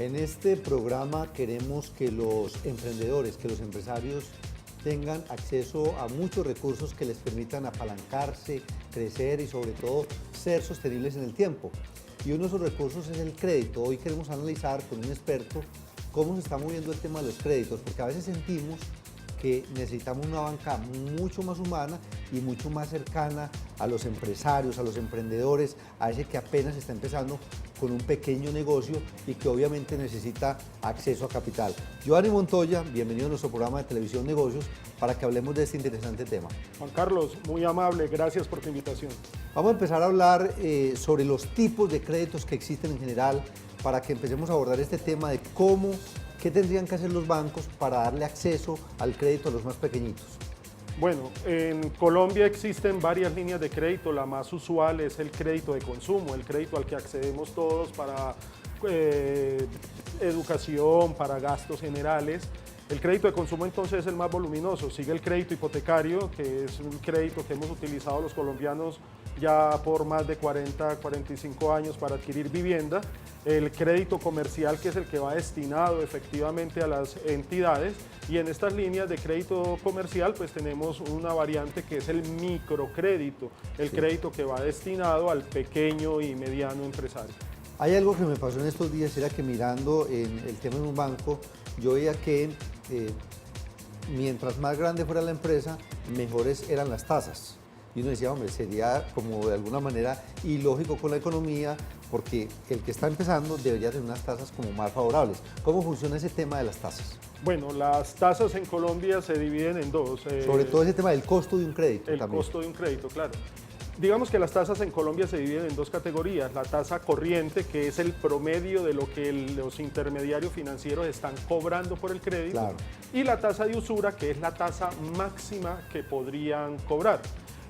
En este programa queremos que los emprendedores, que los empresarios tengan acceso a muchos recursos que les permitan apalancarse, crecer y sobre todo ser sostenibles en el tiempo. Y uno de esos recursos es el crédito. Hoy queremos analizar con un experto cómo se está moviendo el tema de los créditos, porque a veces sentimos que necesitamos una banca mucho más humana y mucho más cercana a los empresarios, a los emprendedores, a ese que apenas está empezando con un pequeño negocio y que obviamente necesita acceso a capital. Giovanni Montoya, bienvenido a nuestro programa de televisión Negocios para que hablemos de este interesante tema. Juan Carlos, muy amable, gracias por tu invitación. Vamos a empezar a hablar sobre los tipos de créditos que existen en general para que empecemos a abordar este tema de qué tendrían que hacer los bancos para darle acceso al crédito a los más pequeñitos. Bueno, en Colombia existen varias líneas de crédito. La más usual es el crédito de consumo, el crédito al que accedemos todos para educación, para gastos generales. El crédito de consumo entonces es el más voluminoso. Sigue el crédito hipotecario, que es un crédito que hemos utilizado los colombianos ya por más de 40, 45 años para adquirir vivienda. El crédito comercial, que es el que va destinado efectivamente a las entidades. Y en estas líneas de crédito comercial pues tenemos una variante que es el microcrédito, el crédito que va destinado al pequeño y mediano empresario. Hay algo que me pasó en estos días, era que mirando en el tema en un banco, yo veía que mientras más grande fuera la empresa, mejores eran las tasas. Y uno decía, hombre, sería como de alguna manera ilógico con la economía, porque el que está empezando debería tener unas tasas como más favorables. ¿Cómo funciona ese tema de las tasas? Bueno, las tasas en Colombia se dividen en dos. Sobre todo ese tema del costo de un crédito. El también. costo de un crédito, claro. Digamos que las tasas en Colombia se dividen en dos categorías. La tasa corriente, que es el promedio de lo que los intermediarios financieros están cobrando por el crédito. Claro. Y la tasa de usura, que es la tasa máxima que podrían cobrar.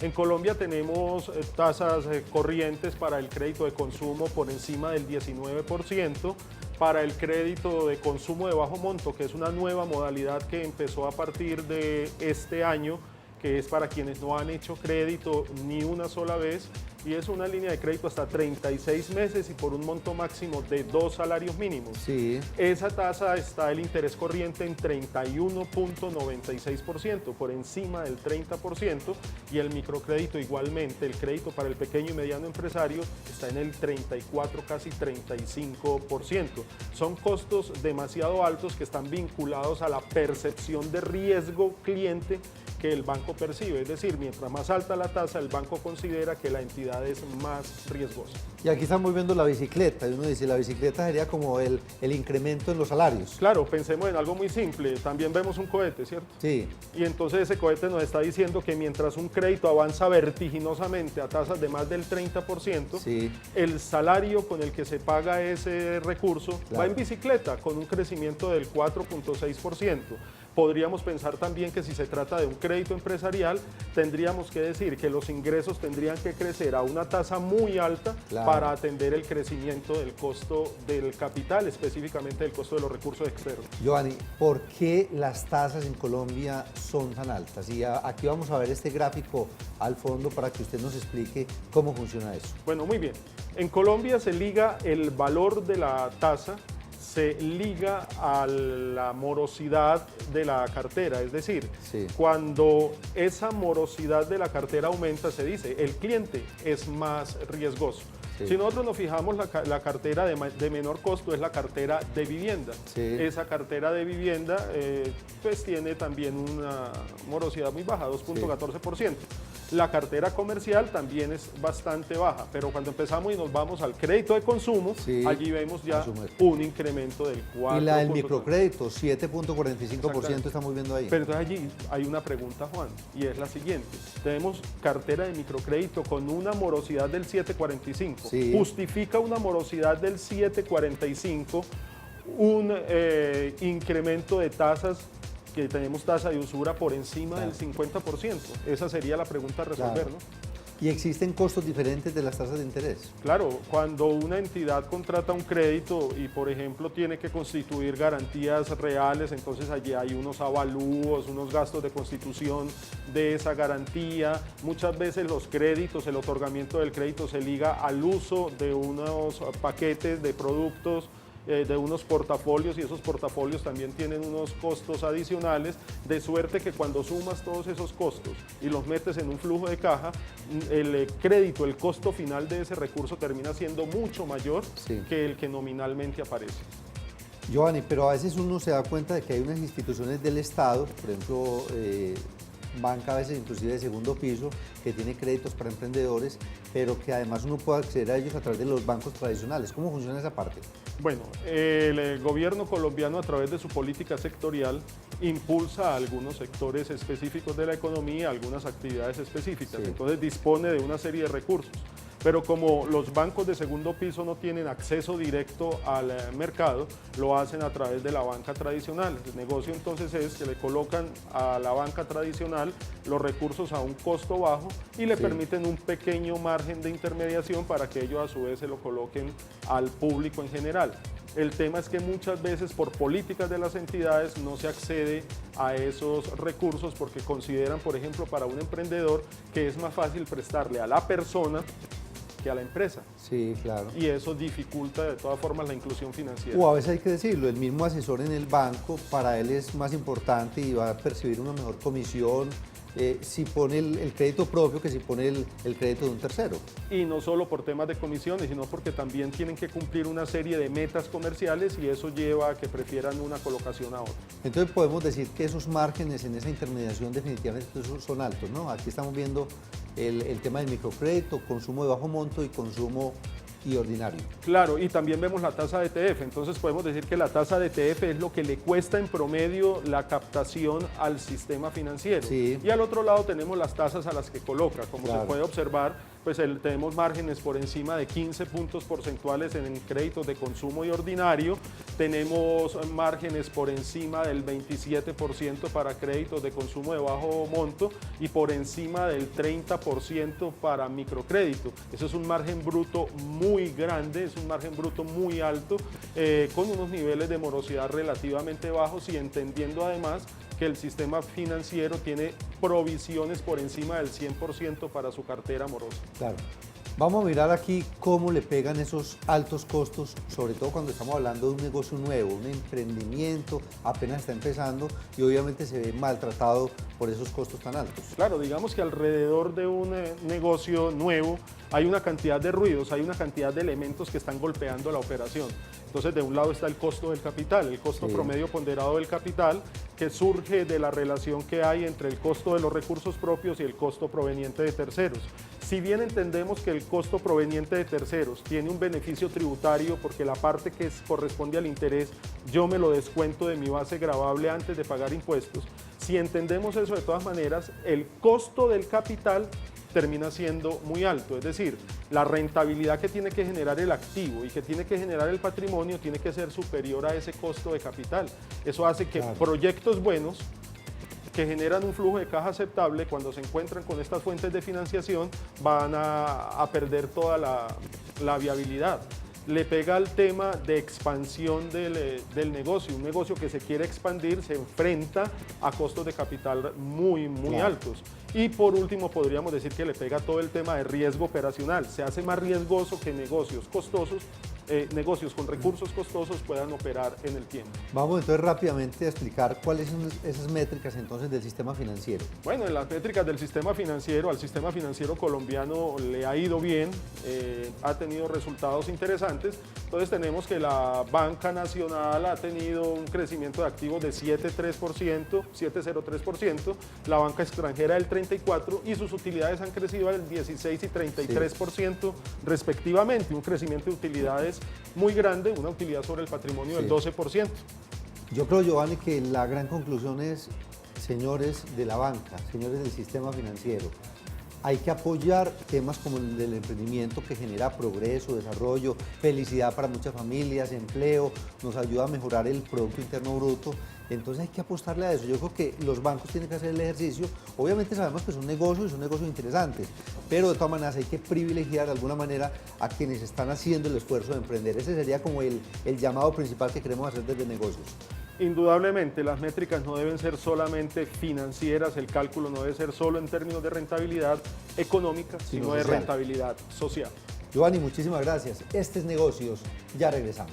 En Colombia tenemos tasas corrientes para el crédito de consumo por encima del 19%, para el crédito de consumo de bajo monto, que es una nueva modalidad que empezó a partir de este año, que es para quienes no han hecho crédito ni una sola vez, y es una línea de crédito hasta 36 meses y por un monto máximo de 2 salarios mínimos. Sí. Esa tasa está el interés corriente en 31.96%, por encima del 30%, y el microcrédito igualmente, el crédito para el pequeño y mediano empresario está en el 34, casi 35%. Son costos demasiado altos que están vinculados a la percepción de riesgo cliente que el banco percibe, es decir, mientras más alta la tasa, el banco considera que la entidad es más riesgosa. Y aquí estamos viendo la bicicleta, y uno dice, la bicicleta sería como el incremento en los salarios. Claro, pensemos en algo muy simple, también vemos un cohete, ¿cierto? Sí. Y entonces ese cohete nos está diciendo que mientras un crédito avanza vertiginosamente a tasas de más del 30%, Sí. el salario con el que se paga ese recurso va en bicicleta con un crecimiento del 4.6%. Podríamos pensar también que si se trata de un crédito empresarial, tendríamos que decir que los ingresos tendrían que crecer a una tasa muy alta para atender el crecimiento del costo del capital, específicamente del costo de los recursos externos. Giovanni, ¿por qué las tasas en Colombia son tan altas? Y aquí vamos a ver este gráfico al fondo para que usted nos explique cómo funciona eso. Bueno, muy bien. En Colombia se liga el valor de la tasa, se liga a la morosidad de la cartera, es decir, cuando esa morosidad de la cartera aumenta, se dice, el cliente es más riesgoso. Sí. Si nosotros nos fijamos, la cartera de menor costo es la cartera de vivienda. Sí. Esa cartera de vivienda pues tiene también una morosidad muy baja, 2.14%. La cartera comercial también es bastante baja, pero cuando empezamos y nos vamos al crédito de consumo, allí vemos ya un incremento del 4%. Y la del microcrédito, 7.45% estamos viendo ahí. Pero entonces allí hay una pregunta, Juan, y es la siguiente. Tenemos cartera de microcrédito con una morosidad del 7.45. ¿Justifica una morosidad del 7.45 un incremento de tasas, que tenemos tasa de usura por encima del 50%? Esa sería la pregunta a resolver, ¿no? ¿Y existen costos diferentes de las tasas de interés? Claro, cuando una entidad contrata un crédito y, por ejemplo, tiene que constituir garantías reales, entonces allí hay unos avalúos, unos gastos de constitución de esa garantía. Muchas veces los créditos, el otorgamiento del crédito se liga al uso de unos paquetes de productos de unos portafolios, y esos portafolios también tienen unos costos adicionales, de suerte que cuando sumas todos esos costos y los metes en un flujo de caja, el crédito, el costo final de ese recurso termina siendo mucho mayor que el que nominalmente aparece. Giovanni, pero a veces uno se da cuenta de que hay unas instituciones del Estado, por ejemplo, banca a veces inclusive de segundo piso, que tiene créditos para emprendedores, pero que además uno puede acceder a ellos a través de los bancos tradicionales. ¿Cómo funciona esa parte? Bueno, el gobierno colombiano, a través de su política sectorial, impulsa a algunos sectores específicos de la economía, algunas actividades específicas. Entonces dispone de una serie de recursos. Pero como los bancos de segundo piso no tienen acceso directo al mercado, lo hacen a través de la banca tradicional. El negocio entonces es que le colocan a la banca tradicional los recursos a un costo bajo y le permiten un pequeño margen de intermediación para que ellos a su vez se lo coloquen al público en general. El tema es que muchas veces por políticas de las entidades no se accede a esos recursos porque consideran, por ejemplo, para un emprendedor que es más fácil prestarle a la persona que a la empresa. Sí, claro. Y eso dificulta de todas formas la inclusión financiera. O a veces hay que decirlo, el mismo asesor en el banco para él es más importante y va a percibir una mejor comisión si pone el crédito propio que si pone el crédito de un tercero. Y no solo por temas de comisiones, sino porque también tienen que cumplir una serie de metas comerciales y eso lleva a que prefieran una colocación a otra. Entonces podemos decir que esos márgenes en esa intermediación definitivamente son altos, ¿no? Aquí estamos viendo el tema del microcrédito, consumo de bajo monto y consumo y ordinario. Claro, y también vemos la tasa de ETF, entonces podemos decir que la tasa de ETF es lo que le cuesta en promedio la captación al sistema financiero. Y al otro lado tenemos las tasas a las que coloca, como se puede observar, pues tenemos márgenes por encima de 15 puntos porcentuales en créditos de consumo y ordinario, tenemos márgenes por encima del 27% para créditos de consumo de bajo monto y por encima del 30% para microcrédito. Eso es un margen bruto muy grande, es un margen bruto muy alto, con unos niveles de morosidad relativamente bajos y entendiendo además que el sistema financiero tiene provisiones por encima del 100% para su cartera morosa. Claro. Vamos a mirar aquí cómo le pegan esos altos costos, sobre todo cuando estamos hablando de un negocio nuevo, un emprendimiento, apenas está empezando y obviamente se ve maltratado por esos costos tan altos. Claro, digamos que alrededor de un negocio nuevo hay una cantidad de ruidos, hay una cantidad de elementos que están golpeando la operación. Entonces, de un lado está el costo del capital, el costo promedio ponderado del capital, que surge de la relación que hay entre el costo de los recursos propios y el costo proveniente de terceros. Si bien entendemos que el costo proveniente de terceros tiene un beneficio tributario porque la parte que corresponde al interés yo me lo descuento de mi base gravable antes de pagar impuestos, si entendemos eso de todas maneras, el costo del capital termina siendo muy alto, es decir, la rentabilidad que tiene que generar el activo y que tiene que generar el patrimonio tiene que ser superior a ese costo de capital. Eso hace que proyectos buenos que generan un flujo de caja aceptable, cuando se encuentran con estas fuentes de financiación, van a perder toda la viabilidad. Le pega al tema de expansión del negocio. Un negocio que se quiere expandir se enfrenta a costos de capital muy altos. Y por último, podríamos decir que le pega todo el tema de riesgo operacional. Se hace más riesgoso que negocios costosos, negocios con recursos costosos puedan operar en el tiempo. Vamos entonces rápidamente a explicar cuáles son esas métricas entonces del sistema financiero. Bueno, en las métricas del sistema financiero, al sistema financiero colombiano le ha ido bien, ha tenido resultados interesantes. Entonces tenemos que la banca nacional ha tenido un crecimiento de activos de 7,03%, la banca extranjera del 34% y sus utilidades han crecido del 16 y 33% respectivamente, un crecimiento de utilidades muy grande, una utilidad sobre el patrimonio del 12%. Yo creo, Giovanni, que la gran conclusión es, señores de la banca, señores del sistema financiero, hay que apoyar temas como el del emprendimiento que genera progreso, desarrollo, felicidad para muchas familias, empleo, nos ayuda a mejorar el Producto Interno Bruto. Entonces hay que apostarle a eso. Yo creo que los bancos tienen que hacer el ejercicio. Obviamente sabemos que es un negocio interesante, pero de todas maneras hay que privilegiar de alguna manera a quienes están haciendo el esfuerzo de emprender. Ese sería como el llamado principal que queremos hacer desde negocios. Indudablemente, las métricas no deben ser solamente financieras, el cálculo no debe ser solo en términos de rentabilidad económica, sino de rentabilidad social. Giovanni, muchísimas gracias. Este es Negocios, ya regresamos.